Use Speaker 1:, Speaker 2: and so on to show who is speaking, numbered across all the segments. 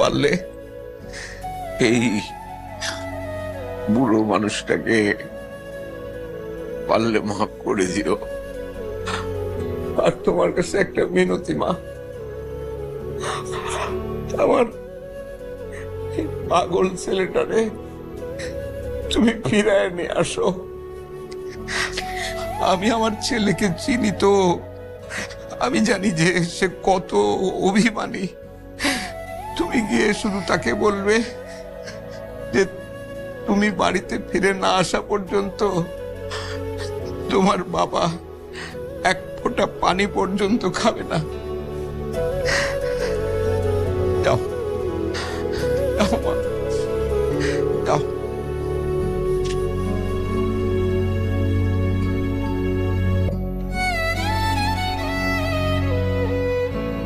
Speaker 1: পারলে এই বুড়ো মানুষটাকে পারলে মাফ করে দিও। আর তোমার কাছে একটা মিনতি মা, আমার পাগল ছেলেটারে তুমি ফিরায় নিয়ে আসো। আমি আমার ছেলেকে চিনি তো, আমি জানি যে সে কত অভিমানী। তুমি গিয়ে শুধু তাকে বলবে যে তুমি বাড়িতে ফিরে না আসা পর্যন্ত তোমার বাবা এক ফোঁটা পানি পর্যন্ত খাবে না। যাও যাও মা, যাও।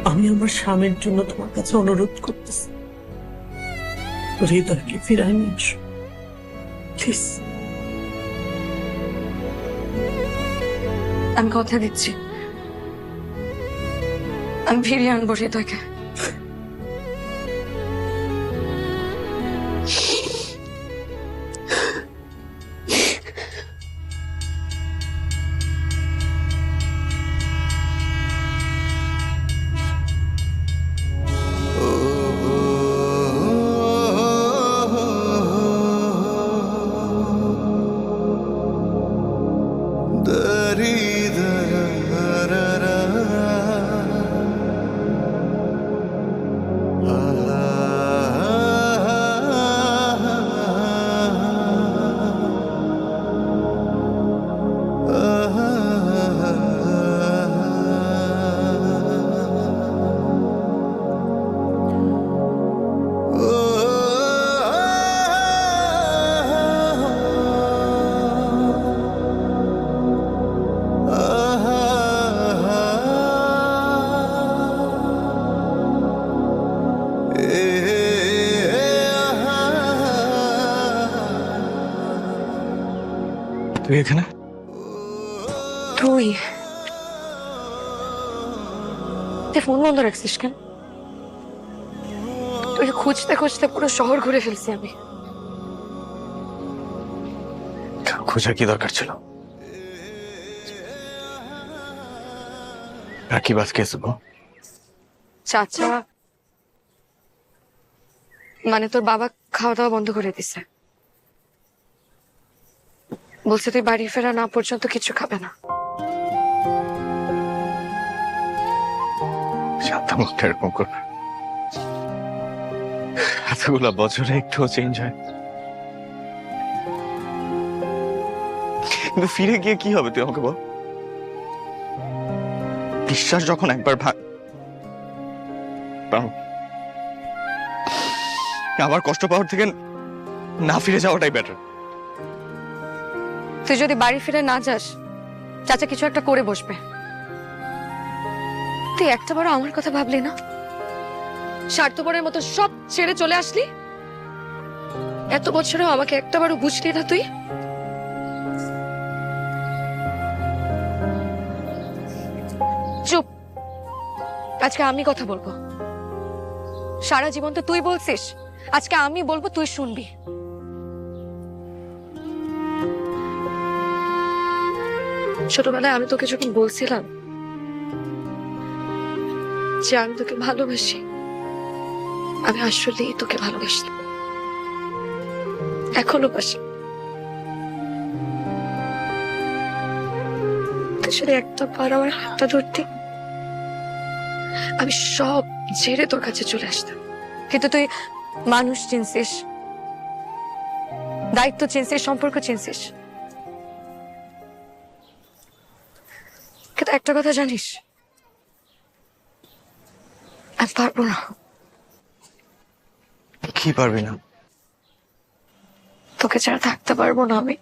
Speaker 2: আমি আমার স্বামীর জন্য তোমার কাছে অনুরোধ করতেছি, হৃদয়কে ফিরায় নিয়ে এসো প্লিজ।
Speaker 3: আমি কথা দিচ্ছি, আমি ফিরিয়ে আনবো হৃদয়কে।
Speaker 4: তুই এখানে?
Speaker 3: তুই ফোন বন্ধ রাখছিস কেন? তুই খুঁজতে খুঁজতে পুরো শহর ঘুরে ফেলছি আমি।
Speaker 4: খোঁজার কি দরকার ছিল? আর কি বাস কেস?
Speaker 3: চাচা মানে তোর বাবা খাওয়া দাওয়া বন্ধ করে দিছে, বলছে তুই বাড়ি ফেরা না পর্যন্ত কিছু খাবে না।
Speaker 4: মুখটা এরকম করবে? এতগুলা বছরে একটুও চেঞ্জ হয়? কিন্তু ফিরে গিয়ে কি হবে তুই আমাকে বল? বিশ্বাস যখন একবার আমার কষ্ট পাওয়ার থেকে না ফিরে যাওয়াটাই বেটার।
Speaker 3: তুই যদি বাড়ি ফিরে না যাস, চাচা কিছু একটা করে বসবে। তুই একটা বড় আমার কথা ভাবলি না? স্বার্থপরের মতো সব ছেড়ে চলে আসলি। এত বছরেও আমাকে একটা বারও বুঝলি না তুই। চুপ, আজকে আমি কথা বলবো। সারা জীবন তো তুই বলছিস, আজকে আমি বলবো, তুই শুনবি। ছোটবেলায় আমি তোকে যখন বলছিলাম যে আমি তোকে ভালোবাসি, আমি আসলেই তোকে ভালোবাসি, এখনো বাসি। তুই যদি একটা বার আমার হাতটা ধরতি, আমি সব ছেড়ে তোর কাছে চলে আসতাম। কিন্তু তুই মানুষ চিনছিস, দায়িত্ব চিনছিস, সম্পর্ক চিনছিস। কিন্তু একটা কথা জানিস, আমি পারবো না।
Speaker 4: কি পারবি না?
Speaker 3: তোকে ছাড়া থাকতে পারবো না আমি।